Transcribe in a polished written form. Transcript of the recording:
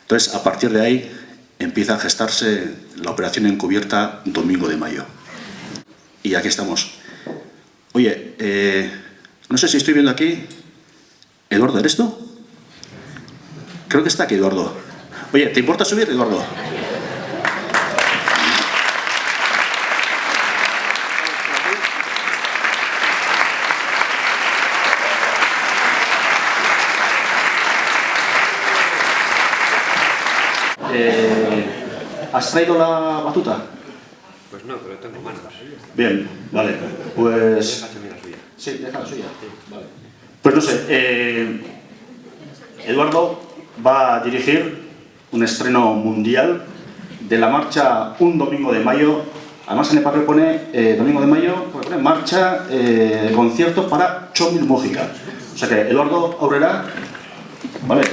Entonces, a partir de ahí, empieza a gestarse la operación encubierta Domingo de Mayo. Y aquí estamos. Oye, no sé si estoy viendo aquí... ¿Eduardo, eres tú? Creo que está aquí, Eduardo. Oye, ¿te importa subir, Eduardo? ¿Has traído la batuta? Pues no, pero tengo manos. Bien, vale. Pues... Déjame la suya. Sí, deja la suya. Vale. Pues no sé, Eduardo va a dirigir un estreno mundial de la marcha Un Domingo de Mayo. Además en el papel pone Domingo de Mayo, pone marcha, concierto para Txomil Mújica. O sea que Eduardo Aurrera, ¿vale?